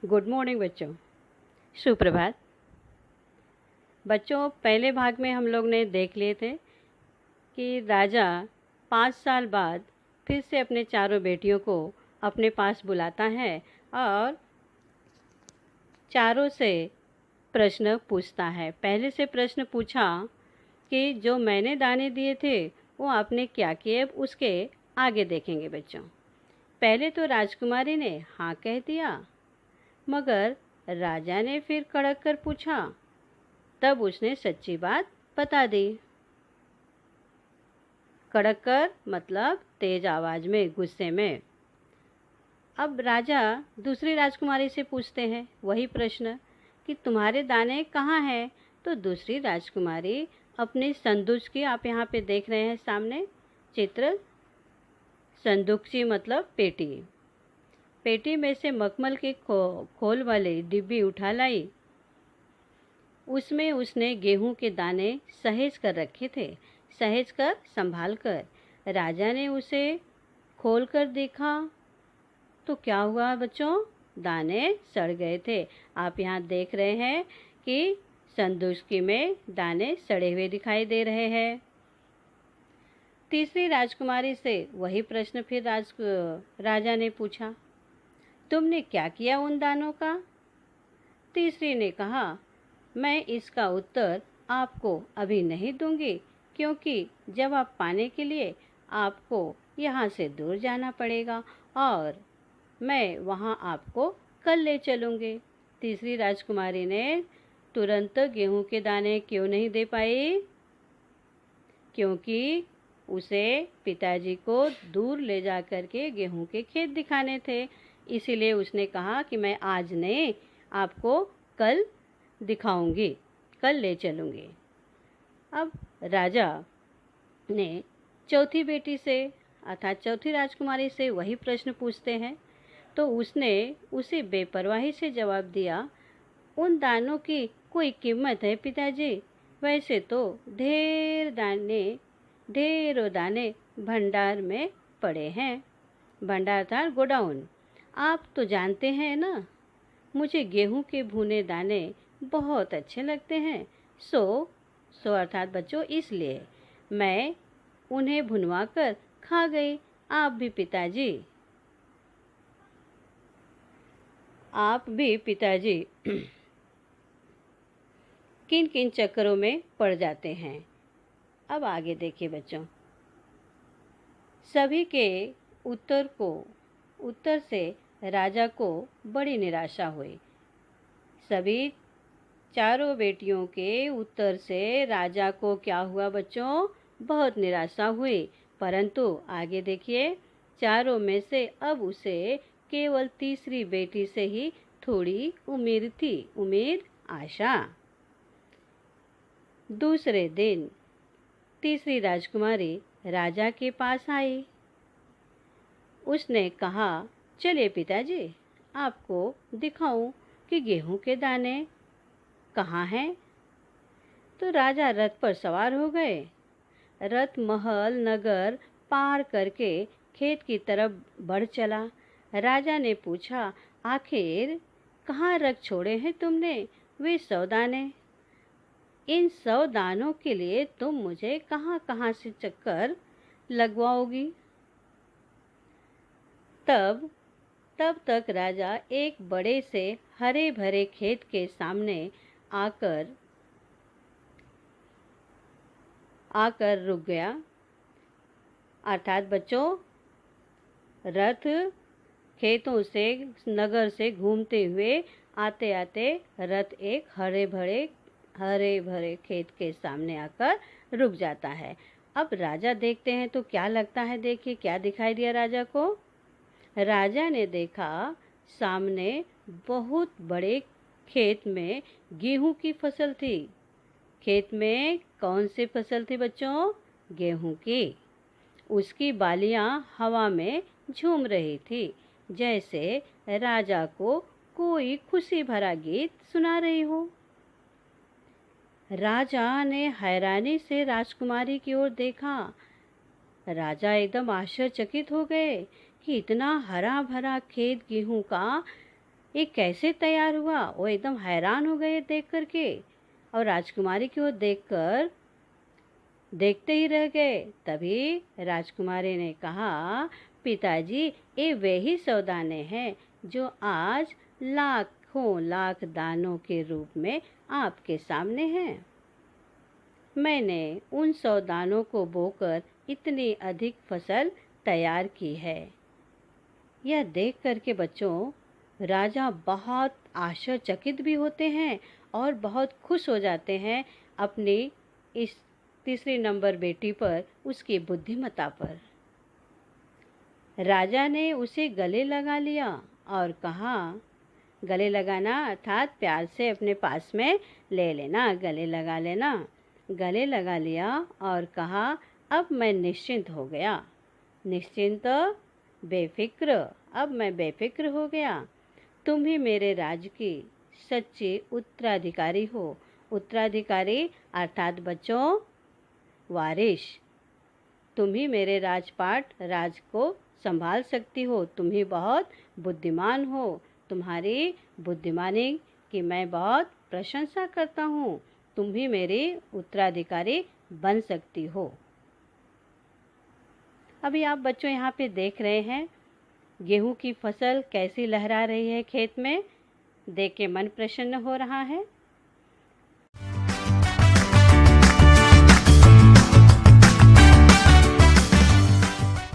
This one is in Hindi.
गुड मॉर्निंग बच्चों, सुप्रभात। बच्चों, पहले भाग में हम लोग ने देख लिए थे कि राजा 5 साल बाद फिर से अपने चारों बेटियों को अपने पास बुलाता है और चारों से प्रश्न पूछता है। पहले से प्रश्न पूछा कि जो मैंने दाने दिए थे वो आपने क्या किए, अब उसके आगे देखेंगे बच्चों। पहले तो राजकुमारी ने हाँ कह दिया, मगर राजा ने फिर कड़क कर पूछा, तब उसने सच्ची बात बता दी। कड़क कर मतलब तेज आवाज में, गुस्से में। अब राजा दूसरी राजकुमारी से पूछते हैं वही प्रश्न कि तुम्हारे दाने कहाँ हैं। तो दूसरी राजकुमारी अपने संदूक की, आप यहाँ पे देख रहे हैं सामने चित्र, संदूकची मतलब पेटी। पेटी में से मखमल के खोल वाली डिब्बी उठा लाई। उसमें उसने गेहूं के दाने सहेज कर रखे थे, सहेज कर संभाल कर। राजा ने उसे खोल कर देखा तो क्या हुआ बच्चों, दाने सड़ गए थे। आप यहाँ देख रहे हैं कि संदूक में दाने सड़े हुए दिखाई दे रहे हैं। तीसरी राजकुमारी से वही प्रश्न फिर राजा ने पूछा, तुमने क्या किया उन दानों का। तीसरी ने कहा, मैं इसका उत्तर आपको अभी नहीं दूंगी, क्योंकि जवाब पाने के लिए आपको यहाँ से दूर जाना पड़ेगा और मैं वहाँ आपको कल ले चलूँगी। तीसरी राजकुमारी ने तुरंत गेहूं के दाने क्यों नहीं दे पाई, क्योंकि उसे पिताजी को दूर ले जा कर के गेहूं के खेत दिखाने थे। इसीलिए उसने कहा कि मैं आज नहीं, आपको कल दिखाऊंगी, कल ले चलूंगी। अब राजा ने चौथी बेटी से अर्थात चौथी राजकुमारी से वही प्रश्न पूछते हैं। तो उसने उसे बेपरवाही से जवाब दिया, उन दानों की कोई कीमत है पिताजी। वैसे तो ढेरों दाने भंडार में पड़े हैं। भंडार था गोडाउन। आप तो जानते हैं ना, मुझे गेहूं के भुने दाने बहुत अच्छे लगते हैं। सो अर्थात बच्चों, इसलिए मैं उन्हें भुनवा कर खा गई। आप भी पिताजी किन किन चक्करों में पड़ जाते हैं। अब आगे देखिए बच्चों। सभी के उत्तर से राजा को बड़ी निराशा हुई। सभी चारों बेटियों के उत्तर से राजा को क्या हुआ बच्चों, बहुत निराशा हुई। परंतु आगे देखिए, चारों में से अब उसे केवल तीसरी बेटी से ही थोड़ी उम्मीद थी, आशा। दूसरे दिन तीसरी राजकुमारी राजा के पास आई। उसने कहा, चलिए पिताजी, आपको दिखाऊं कि गेहूं के दाने कहाँ हैं। तो राजा रथ पर सवार हो गए। रथ महल नगर पार करके खेत की तरफ बढ़ चला। राजा ने पूछा, आखिर कहाँ रख छोड़े हैं तुमने वे 100 दाने। इन 100 दानों के लिए तुम मुझे कहाँ कहाँ से चक्कर लगवाओगी। तब तक राजा एक बड़े से हरे भरे खेत के सामने आकर रुक गया। अर्थात बच्चों, रथ खेतों से नगर से घूमते हुए आते आते रथ एक हरे भरे खेत के सामने आकर रुक जाता है। अब राजा देखते हैं तो क्या लगता है, देखिए क्या दिखाई दिया राजा को। राजा ने देखा सामने बहुत बड़े खेत में गेहूं की फसल थी। खेत में कौन सी फसल थी बच्चों, गेहूं की। उसकी बालियां हवा में झूम रही थी, जैसे राजा को कोई खुशी भरा गीत सुना रही हो। राजा ने हैरानी से राजकुमारी की ओर देखा। राजा एकदम आश्चर्यचकित हो गए कि इतना हरा भरा खेत गेहूं का ये कैसे तैयार हुआ? वो एकदम हैरान हो गए देख कर के, और राजकुमारी की ओर देखकर देखते ही रह गए। तभी राजकुमारी ने कहा, पिताजी, ये वही सौदाने हैं जो आज लाखों लाख दानों के रूप में आपके सामने हैं। मैंने उन सौदानों को बोकर इतनी अधिक फसल तैयार की है। यह देख कर के बच्चों, राजा बहुत आश्चर्यचकित भी होते हैं और बहुत खुश हो जाते हैं अपनी इस तीसरी नंबर बेटी पर, उसकी बुद्धिमत्ता पर। राजा ने उसे गले लगा लिया और कहा, गले लगाना अर्थात प्यार से अपने पास में ले लेना, गले लगा लेना। गले लगा लिया और कहा, अब मैं निश्चिंत हो गया, निश्चिंत बेफिक्र, अब मैं बेफिक्र हो गया। तुम ही मेरे राज की सच्ची उत्तराधिकारी हो। उत्तराधिकारी अर्थात बच्चों वारिश। तुम ही मेरे राजपाट राज को संभाल सकती हो। तुम ही बहुत बुद्धिमान हो। तुम्हारी बुद्धिमानी की मैं बहुत प्रशंसा करता हूँ। तुम भी मेरी उत्तराधिकारी बन सकती हो। अभी आप बच्चों यहाँ पे देख रहे हैं गेहूं की फसल कैसी लहरा रही है खेत में। देख के मन प्रसन्न हो रहा है।